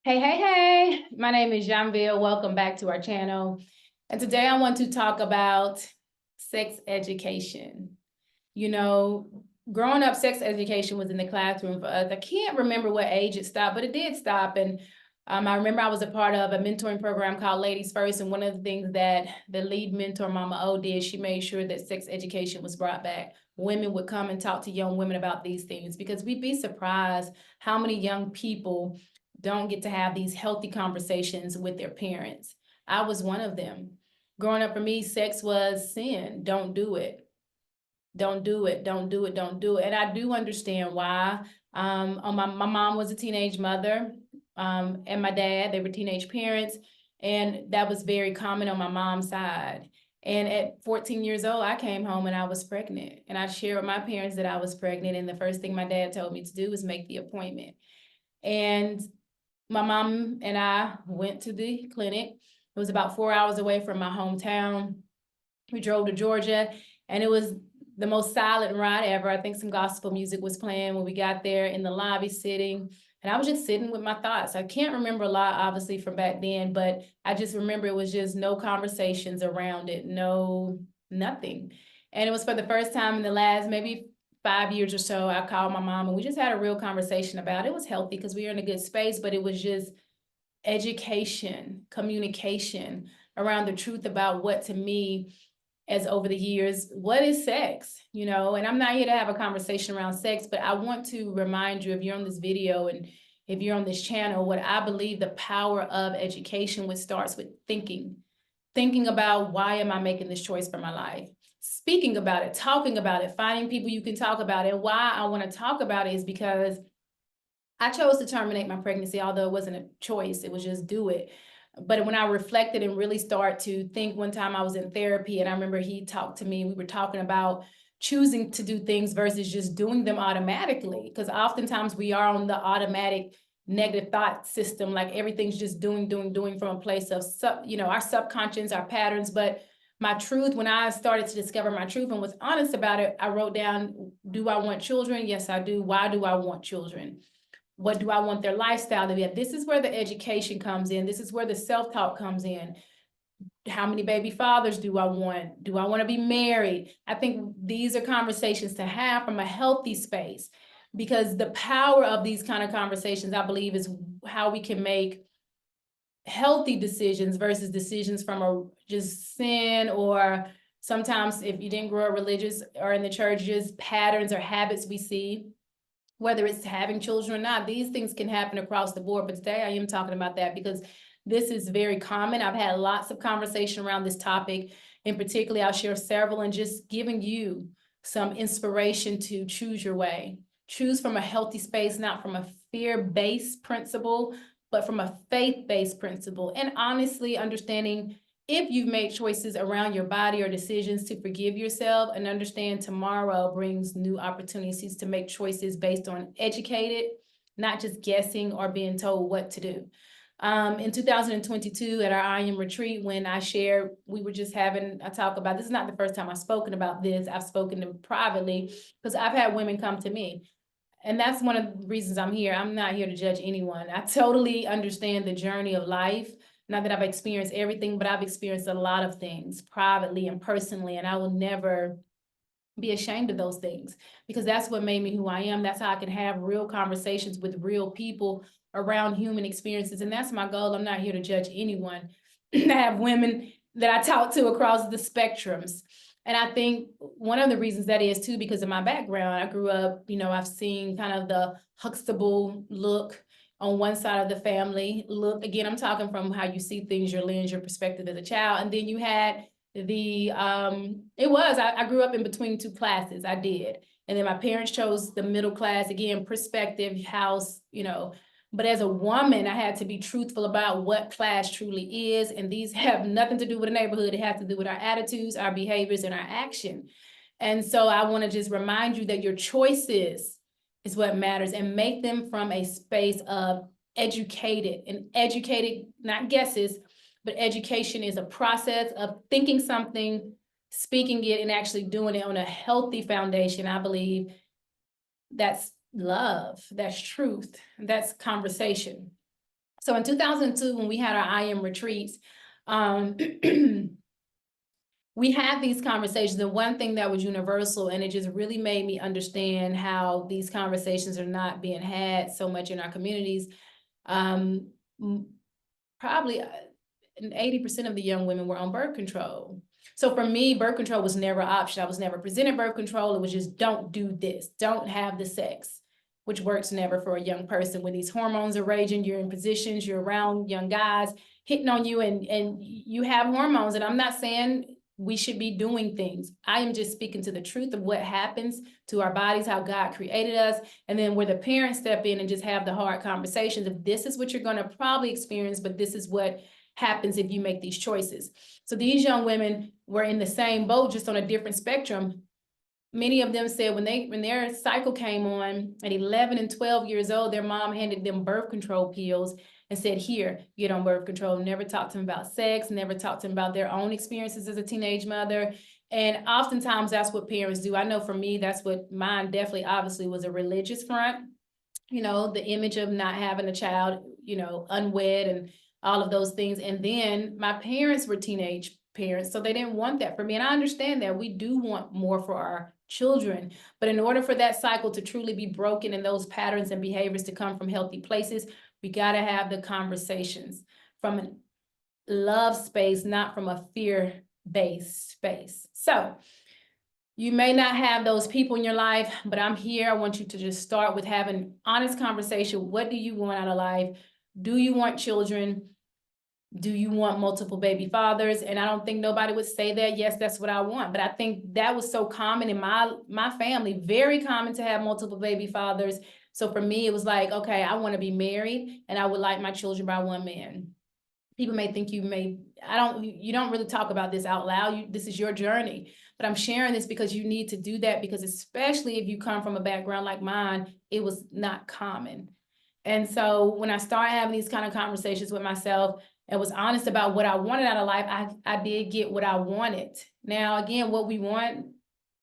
Hey, my name is Janville. Welcome back to our channel. And today I want to talk about sex education. You know, growing up, sex education was in the classroom for us. I can't remember what age it stopped, but it did stop. And I remember I was a part of a mentoring program called Ladies First. And one of the things that the lead mentor, Mama O, did, she made sure that sex education was brought back. Women would come and talk to young women about these things because we'd be surprised how many young people don't get to have these healthy conversations with their parents. I was one of them. Growing up for me, sex was sin. Don't do it. Don't do it. Don't do it. Don't do it. And I do understand why. My mom was a teenage mother, and my dad, they were teenage parents. And that was very common on my mom's side. And at 14 years old, I came home and I was pregnant. And I shared with my parents that I was pregnant. And the first thing my dad told me to do was make the appointment. And my mom and I went to the clinic. It was about 4 hours away from my hometown. We drove to Georgia, and it was the most silent ride ever. I think some gospel music was playing when we got there, in the lobby sitting, and I was just sitting with my thoughts. I can't remember a lot, obviously, from back then, but I just remember it was just no conversations around it, nothing. And it was for the first time in the last maybe 5 years or so, I called my mom and we just had a real conversation about it. It was healthy because we were in a good space, but it was just education, communication around the truth about what, to me, as over the years, what is sex, and I'm not here to have a conversation around sex, but I want to remind you, if you're on this video and if you're on this channel, what I believe the power of education, which starts with thinking about, why am I making this choice for my life? Speaking about it, talking about it, finding people you can talk about it. And why I want to talk about it is because I chose to terminate my pregnancy, although it wasn't a choice, it was just do it. But when I reflected and really start to think, one time I was in therapy and I remember he talked to me, we were talking about choosing to do things versus just doing them automatically. Because oftentimes we are on the automatic negative thought system, like everything's just doing from a place of our subconscious, our patterns. But my truth, when I started to discover my truth and was honest about it, I wrote down, do I want children? Yes, I do. Why do I want children? What do I want their lifestyle to be? This is where the education comes in. This is where the self-talk comes in. How many baby fathers do I want? Do I want to be married? I think these are conversations to have from a healthy space, because the power of these kind of conversations, I believe, is how we can make healthy decisions versus decisions from a just sin, or sometimes, if you didn't grow up religious or in the church, just patterns or habits we see, whether it's having children or not. These things can happen across the board, but today I am talking about that because this is very common. I've had lots of conversation around this topic. In particular, I'll share several and just giving you some inspiration to choose your way. Choose from a healthy space, not from a fear-based principle, but from a faith-based principle. And honestly, understanding if you've made choices around your body or decisions, to forgive yourself and understand tomorrow brings new opportunities to make choices based on educated, not just guessing or being told what to do. In 2022 at our I Am retreat, when I shared, we were just having a talk about, this is not the first time I've spoken about this. I've spoken to privately because I've had women come to me. And that's one of the reasons I'm here. I'm not here to judge anyone. I totally understand the journey of life. Not that I've experienced everything, but I've experienced a lot of things privately and personally, and I will never be ashamed of those things, because that's what made me who I am. That's how I can have real conversations with real people around human experiences. And that's my goal. I'm not here to judge anyone. I have women that I talk to across the spectrums. And I think one of the reasons that is too, because of my background. I grew up, I've seen kind of the Huxtable look on one side of the family. Look, again, I'm talking from how you see things, your lens, your perspective as a child. And then you had I grew up in between two classes. I did. And then my parents chose the middle class, again, perspective, house, but as a woman, I had to be truthful about what class truly is. And these have nothing to do with the neighborhood. It has to do with our attitudes, our behaviors, and our action. And so I want to just remind you that your choices is what matters, and make them from a space of educated, not guesses, but education is a process of thinking something, speaking it, and actually doing it on a healthy foundation. I believe that's love, that's truth, that's conversation. So in 2002, when we had our I Am retreats, we had these conversations. And one thing that was universal, and it just really made me understand how these conversations are not being had so much in our communities. Probably 80% of the young women were on birth control. So for me, birth control was never an option. I was never presented birth control. It was just, don't do this, don't have the sex, which works never for a young person. When these hormones are raging, you're in positions, you're around young guys hitting on you, and you have hormones. And I'm not saying we should be doing things. I am just speaking to the truth of what happens to our bodies, how God created us, and then where the parents step in and just have the hard conversations of, this is what you're going to probably experience, but this is what happens if you make these choices. So these young women were in the same boat, just on a different spectrum. Many of them said when their cycle came on at 11 and 12 years old, their mom handed them birth control pills and said, here, get on birth control. Never talked to them about sex, never talked to them about their own experiences as a teenage mother. And oftentimes that's what parents do. I know for me, that's what mine definitely obviously was, a religious front. You know, the image of not having a child, you know, unwed and all of those things. And then my parents were teenage parents, so they didn't want that for me. And I understand that we do want more for our children, but in order for that cycle to truly be broken and those patterns and behaviors to come from healthy places, we got to have the conversations from a love space, not from a fear-based space. So you may not have those people in your life, but I'm here. I want you to just start with having honest conversation. What do you want out of life? Do you want children? Do you want multiple baby fathers? And I don't think nobody would say that, yes, that's what I want. But I think that was so common in my family, very common to have multiple baby fathers. So for me, it was like, okay, I want to be married and I would like my children by one man. People may think you don't really talk about this out loud. This is your journey, but I'm sharing this because you need to do that, because especially if you come from a background like mine, it was not common. And so when I started having these kind of conversations with myself and was honest about what I wanted out of life, I did get what I wanted. Now, again, what we want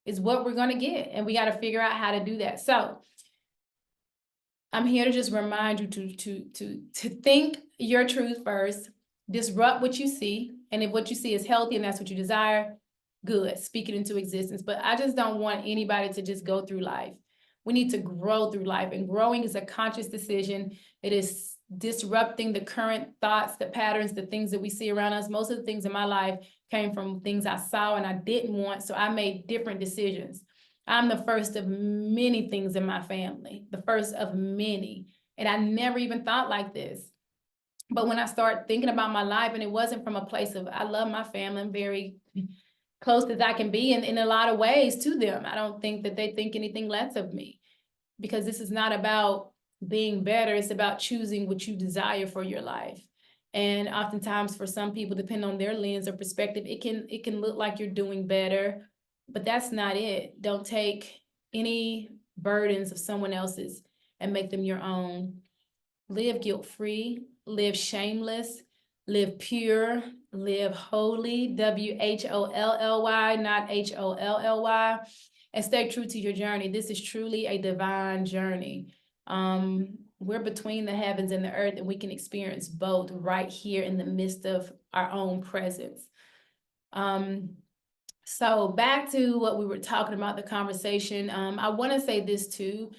is what we're going to get, and we got to figure out how to do that. So I'm here to just remind you to think your truth first, disrupt what you see, and if what you see is healthy and that's what you desire, good, speak it into existence. But I just don't want anybody to just go through life. We need to grow through life, and growing is a conscious decision. It is disrupting the current thoughts, the patterns, the things that we see around us. Most of the things in my life came from things I saw and I didn't want, so I made different decisions. I'm the first of many things in my family, the first of many, and I never even thought like this. But when I start thinking about my life, and it wasn't from a place of, I love my family, I'm very close as I can be in a lot of ways to them. I don't think that they think anything less of me, because this is not about being better. It's about choosing what you desire for your life. And oftentimes for some people, depending on their lens or perspective, it can look like you're doing better, but that's not it. Don't take any burdens of someone else's and make them your own. Live guilt-free, live shameless, live pure, live holy, WHOLLY, not HOLLY, and stay true to your journey. This is truly a divine journey. We're between the heavens and the earth, and we can experience both right here in the midst of our own presence. So back to what we were talking about, the conversation. I want to say this too.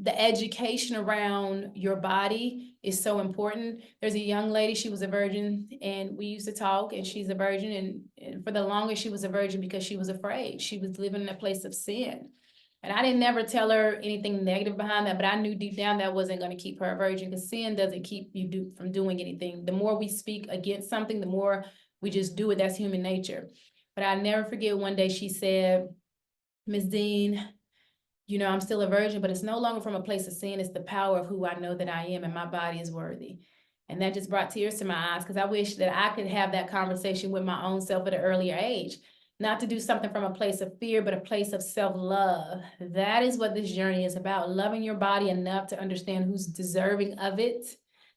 The education around your body is so important. There's a young lady, she was a virgin, and we used to talk, and she's a virgin, and for the longest she was a virgin because she was afraid. She was living in a place of sin. And I didn't never tell her anything negative behind that, but I knew deep down that wasn't going to keep her a virgin, because sin doesn't keep you from doing anything. The more we speak against something, the more we just do it. That's human nature. But I never forget one day she said, Ms. Dean, you know, I'm still a virgin, but it's no longer from a place of sin. It's the power of who I know that I am, and my body is worthy. And that just brought tears to my eyes, because I wish that I could have that conversation with my own self at an earlier age. Not to do something from a place of fear, but a place of self-love. That is what this journey is about. Loving your body enough to understand who's deserving of it,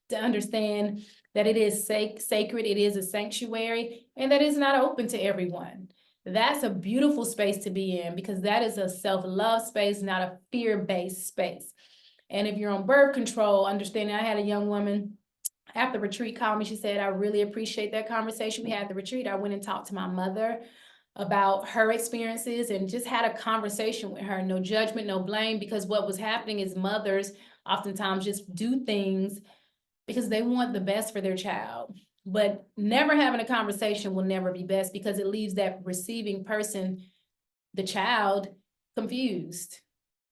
to understand that it is sacred, it is a sanctuary, and that it's not open to everyone. That's a beautiful space to be in, because that is a self-love space, not a fear-based space. And if you're on birth control, understanding, I had a young woman after retreat called me. She said, I really appreciate that conversation we had at the retreat. I went and talked to my mother about her experiences and just had a conversation with her. No judgment, no blame, because what was happening is mothers oftentimes just do things because they want the best for their child. But never having a conversation will never be best, because it leaves that receiving person, the child, confused,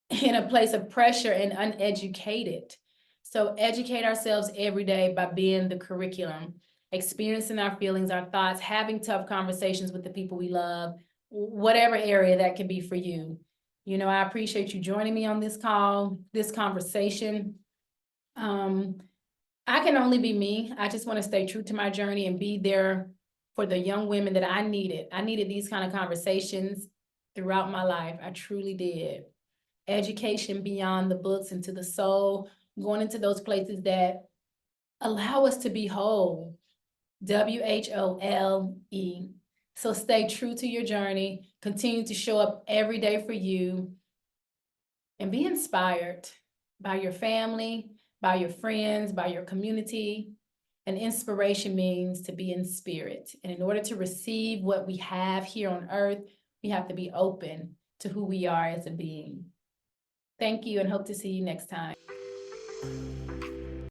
in a place of pressure and uneducated. So educate ourselves every day by being the curriculum, experiencing our feelings, our thoughts, having tough conversations with the people we love, whatever area that can be for you. You know, I appreciate you joining me on this call, this conversation. I can only be me. I just want to stay true to my journey and be there for the young women that I needed. I needed these kind of conversations throughout my life. I truly did. Education beyond the books, into the soul, going into those places that allow us to be whole. WHOLE. So stay true to your journey, continue to show up every day for you, and be inspired by your family, by your friends, by your community. And inspiration means to be in spirit. And in order to receive what we have here on earth, we have to be open to who we are as a being. Thank you, and hope to see you next time.